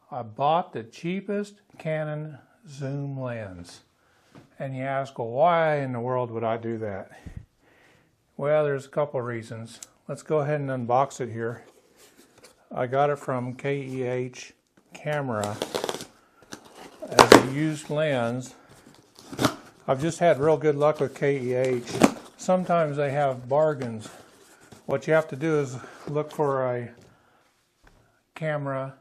I bought the cheapest Canon Zoom lens. And you ask, well, why in the world would I do that? Well, there's a couple of reasons. Let's go ahead and unbox it here. I got it from KEH Camera as a used lens. I've just had real good luck with KEH. Sometimes they have bargains. What you have to do is look for a camera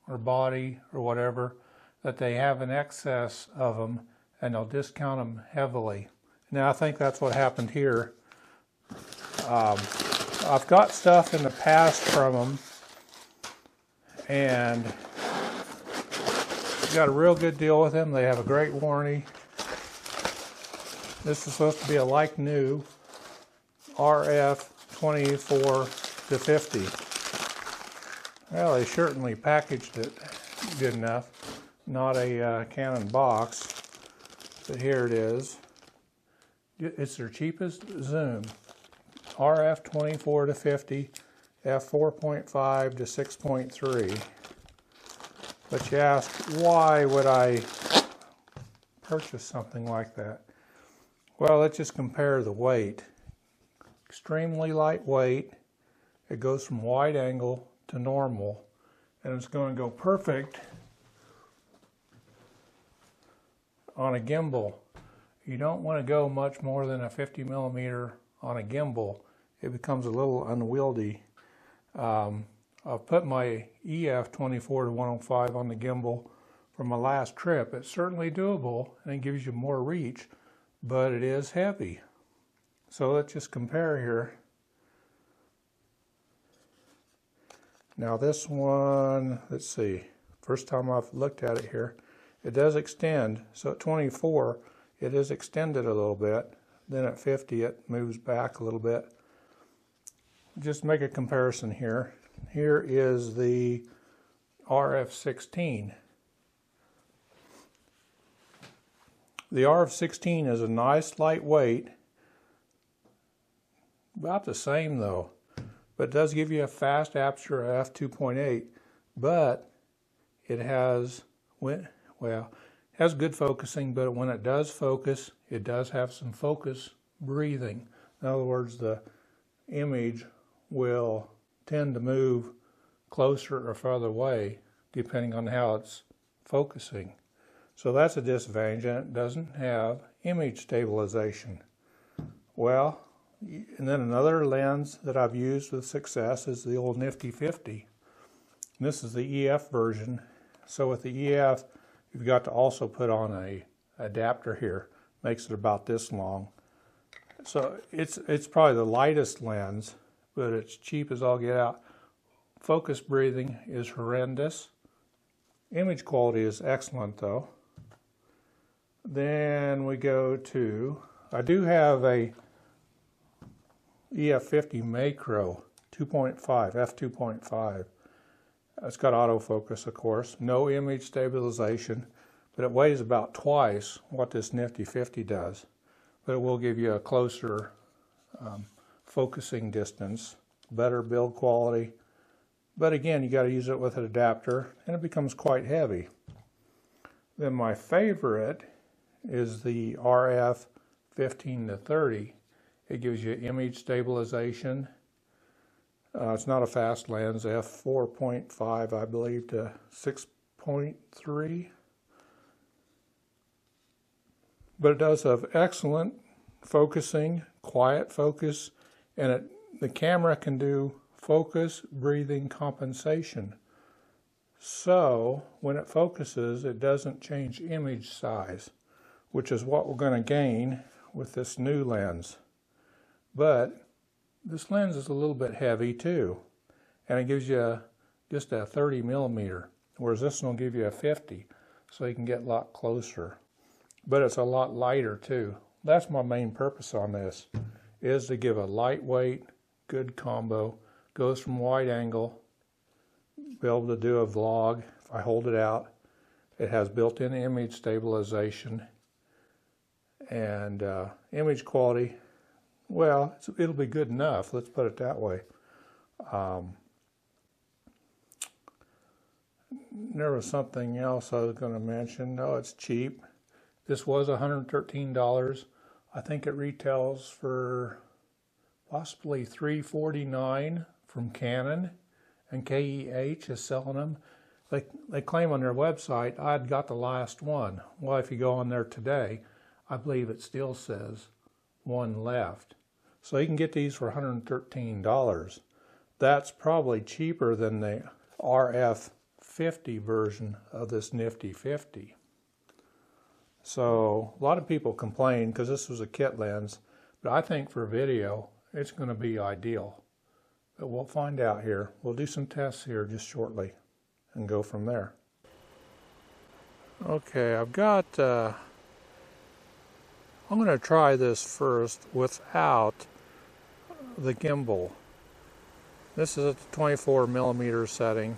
or body or whatever that they have an excess of them, and they'll discount them heavily. Now I think that's what happened here. I've got stuff in the past from them, and got a real good deal with them. They have a great warranty. This is supposed to be a like new RF 24 to 50. Well, they certainly packaged it good enough. Not a Canon box, but here it is. It's their cheapest zoom. RF 24 to 50, f4.5 to 6.3. But you ask, why would I purchase something like that? Well, let's just compare the weight. Extremely lightweight. It goes from wide angle to normal, and it's going to go perfect on a gimbal. You don't want to go much more than a 50 millimeter on a gimbal. It becomes a little unwieldy. I've put my EF 24 to 105 on the gimbal for my last trip. It's certainly doable, and it gives you more reach, but it is heavy. So let's just compare here. Now this one, let's see, first time I've looked at it here, it does extend. So at 24, it is extended a little bit. Then at 50, it moves back a little bit. Just make a comparison here. Here is the RF16. The RF16 is a nice lightweight, about the same though, but it does give you a fast aperture f2.8, but it has, well, has good focusing, but when it does focus, it does have some focus breathing. In other words, the image will tend to move closer or further away depending on how it's focusing. So that's a disadvantage, and it doesn't have image stabilization. Well, and then another lens that I've used with success is the old Nifty 50. And this is the EF version. So with the EF, you've got to also put on a adapter here. Makes it about this long. So it's probably the lightest lens, but it's cheap as all get out. Focus breathing is horrendous. Image quality is excellent though. Then we go to, I do have a EF50 Macro 2.5, f2.5. It's got autofocus, of course, no image stabilization, but it weighs about twice what this Nifty 50 does. But it will give you a closer focusing distance, better build quality. But again, you got to use it with an adapter, and it becomes quite heavy. Then my favorite is the RF 15 to 30. It gives you image stabilization. It's not a fast lens, f4.5, I believe, to 6.3. But it does have excellent focusing, quiet focus, and the camera can do focus breathing compensation. So when it focuses, it doesn't change image size, which is what we're going to gain with this new lens. But this lens is a little bit heavy too, and it gives you just a 30 millimeter, whereas this one will give you a 50, so you can get a lot closer. But it's a lot lighter too. That's my main purpose on this, is to give a lightweight, good combo. Goes from wide angle, be able to do a vlog if I hold it out. It has built-in image stabilization, and image quality, well, it'll be good enough, let's put it that way. there was something else I was going to mention. No, it's cheap. This was $113. I think it retails for possibly $349 from Canon, and KEH is selling them. They claim on their website, I'd got the last one. Well, if you go on there today, I believe it still says one left. So you can get these for $113. That's probably cheaper than the RF50 version of this nifty 50. So a lot of people complain because this was a kit lens, but I think for video, it's going to be ideal. But we'll find out here. We'll do some tests here just shortly and go from there. Okay, I've got, I'm going to try this first without the gimbal. This is at the 24mm setting.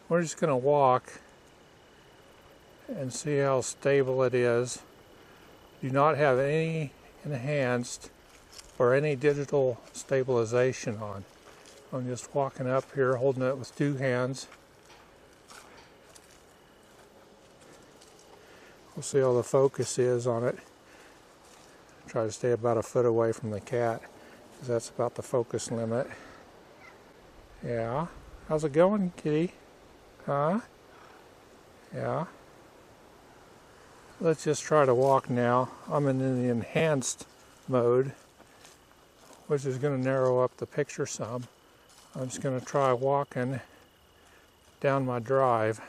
We're just going to walk and see how stable it is. Do not have any enhanced or any digital stabilization on. I'm just walking up here, holding it with two hands. We'll see how the focus is on it. Try to stay about a foot away from the cat, because that's about the focus limit. Yeah. How's it going, kitty? Huh? Yeah. Let's just try to walk now. I'm in the enhanced mode, which is going to narrow up the picture some. I'm just going to try walking down my drive.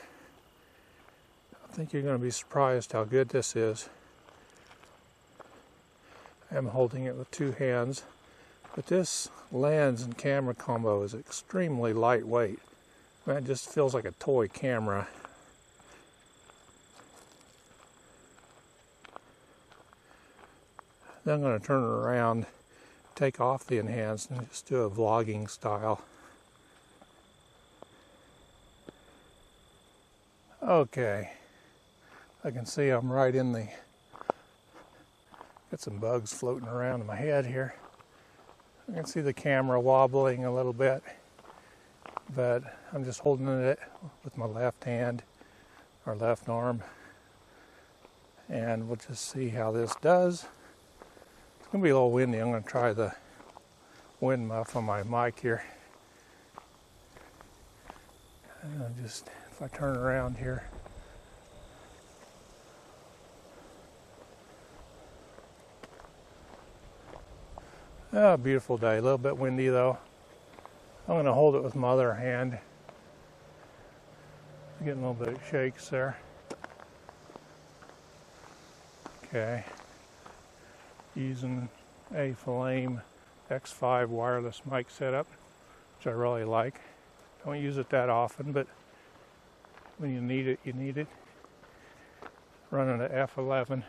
I think you're going to be surprised how good this is. I'm holding it with two hands, but this lens and camera combo is extremely lightweight. I mean, it just feels like a toy camera. Then I'm going to turn it around, take off the enhanced, and just do a vlogging style. Okay, I can see I'm right in the, got some bugs floating around in my head here. I can see the camera wobbling a little bit, but I'm just holding it with my left hand or left arm, and we'll just see how this does. It's going to be a little windy. I'm going to try the wind muff on my mic here. And I'll just, if I turn around here, oh, beautiful day. A little bit windy though. I'm going to hold it with my other hand. Getting a little bit of shakes there. Okay. Using a Flame X5 wireless mic setup, which I really like. Don't use it that often, but when you need it, you need it. Running at F11.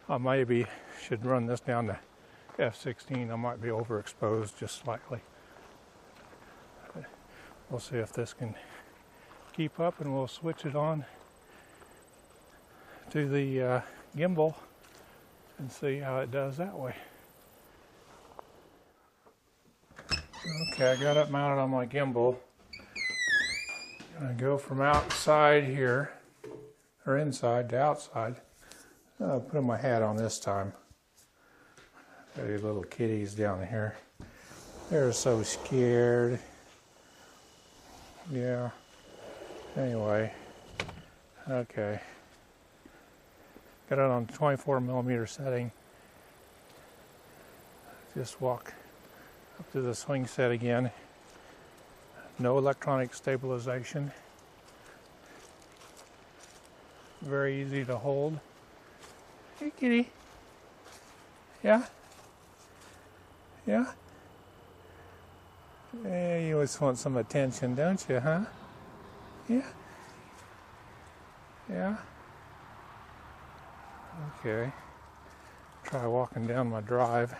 I maybe should run this down to F16. I might be overexposed just slightly. But we'll see if this can keep up, and we'll switch it on to the gimbal and see how it does that way. Okay, I got it mounted on my gimbal. I'm going to go from outside here, or inside to outside. I'll put my hat on this time. Got these little kitties down here. They're so scared. Yeah. Anyway. Okay. Got it on 24mm setting. Just walk up to the swing set again. No electronic stabilization. Very easy to hold. Hey kitty. Yeah? Yeah? Yeah, you always want some attention, don't you, huh? Yeah? Yeah? Okay. Try walking down my drive.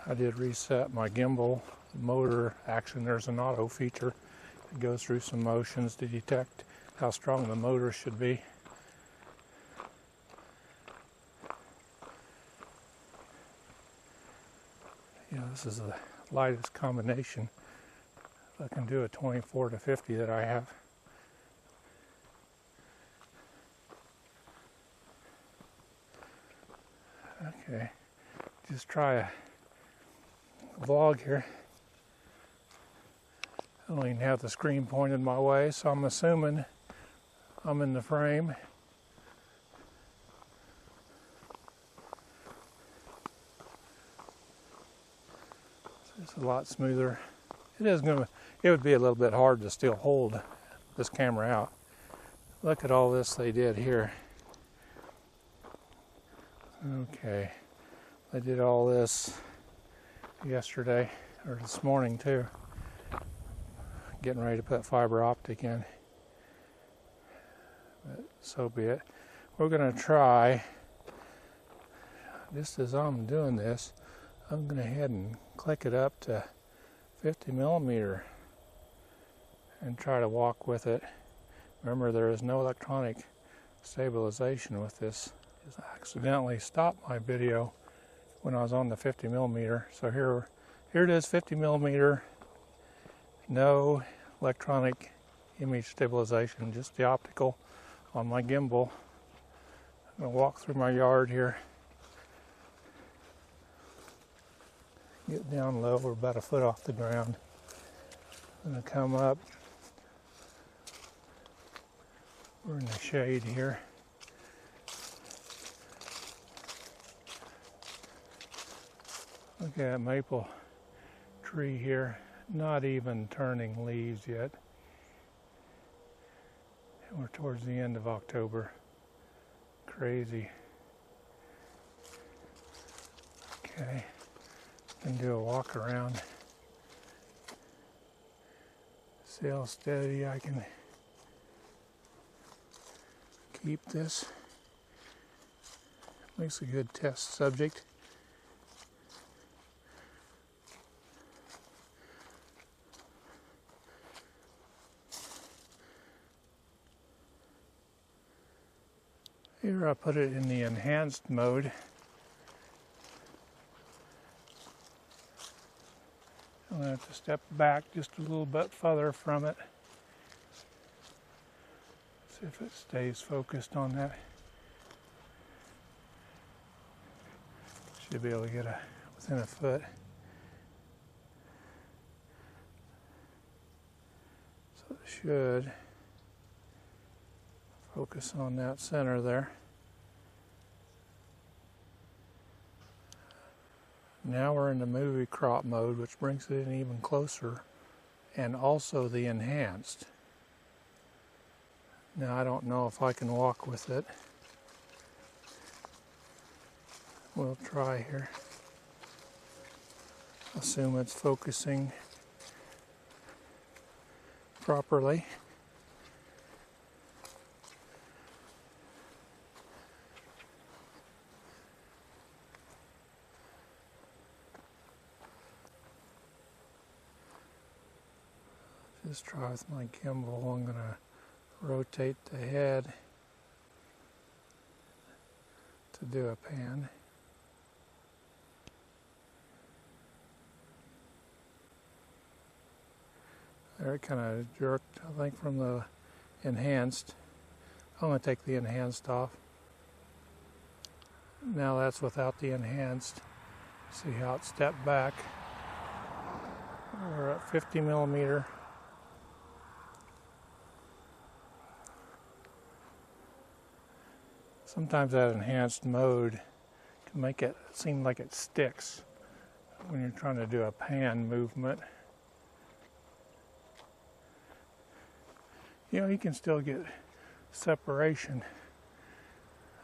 I did reset my gimbal motor action. There's an auto feature that goes through some motions to detect how strong the motor should be. Yeah, this is the lightest combination I can do a 24 to 50 that I have. Okay, just try a vlog here. I don't even have the screen pointed my way, so I'm assuming I'm in the frame. It's a lot smoother. It would be a little bit hard to still hold this camera out. Look at all this they did here. Okay, they did all this yesterday, or this morning too. Getting ready to put fiber optic in. But so be it. We're going to try, just as I'm doing this, I'm going to head and click it up to 50 millimeter and try to walk with it. Remember, there is no electronic stabilization with this. I accidentally stopped my video when I was on the 50 millimeter. So here it is, 50 millimeter, no electronic image stabilization, just the optical on my gimbal. I'm going to walk through my yard here. Get down low, we're about a foot off the ground. I'm going to come up. We're in the shade here. Look at that maple tree here, not even turning leaves yet. And we're towards the end of October. Crazy. Okay, can do a walk around. See how steady I can keep this. Makes a good test subject. Here I put it in the enhanced mode. I'm going to have to step back just a little bit further from it. See if it stays focused on that. Should be able to get within a foot. So it should focus on that center there. Now we're in the movie crop mode, which brings it in even closer, and also the enhanced. Now I don't know if I can walk with it. We'll try here. Assume it's focusing properly. Just try with my gimbal. I'm going to rotate the head to do a pan. There, it kind of jerked, I think, from the enhanced. I'm going to take the enhanced off. Now that's without the enhanced. See how it stepped back. We're at 50 millimeter. Sometimes that enhanced mode can make it seem like it sticks when you're trying to do a pan movement. You know, you can still get separation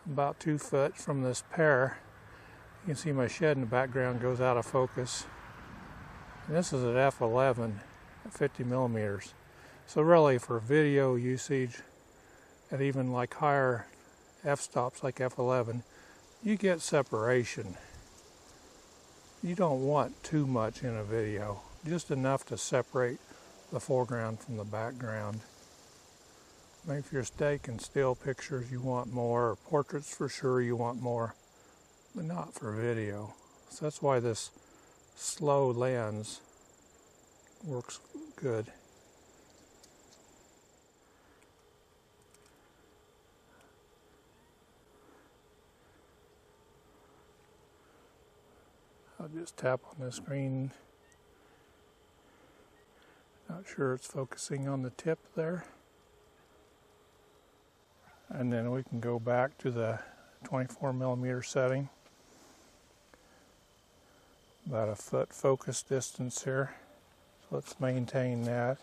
about 2 foot from this pair. You can see my shed in the background goes out of focus. And this is at f11 at 50 millimeters. So really for video usage at even like higher f-stops like f11, you get separation. You don't want too much in a video, just enough to separate the foreground from the background. Maybe for your steak and still pictures you want more, or portraits for sure you want more, but not for video. So that's why this slow lens works good. I'll just tap on the screen. Not sure it's focusing on the tip there. And then we can go back to the 24mm setting. About a foot focus distance here. So let's maintain that.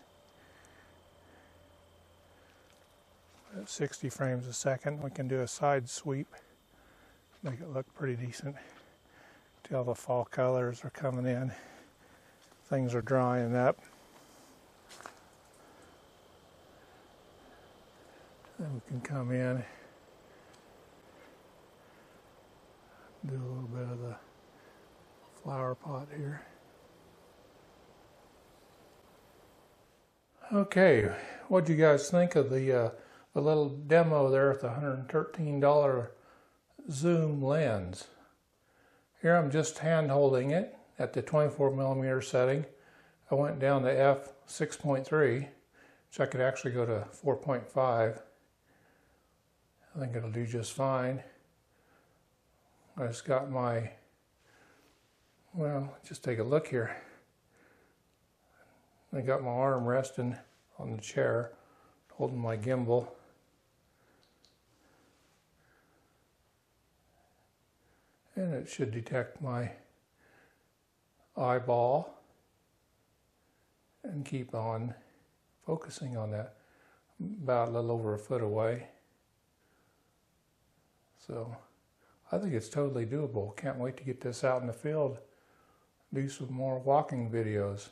At 60 frames a second, we can do a side sweep. Make it look pretty decent. Till the fall colors are coming in. Things are drying up. Then we can come in, do a little bit of the flower pot here. Okay, what do you guys think of the little demo there with the $113 zoom lens? Here I'm just hand holding it at the 24mm setting. I went down to f6.3, so I could actually go to 4.5. I think it'll do just fine. I just got my, well, just take a look here. I got my arm resting on the chair, holding my gimbal. And it should detect my eyeball and keep on focusing on that. About a little over a foot away. So I think it's totally doable. Can't wait to get this out in the field, do some more walking videos.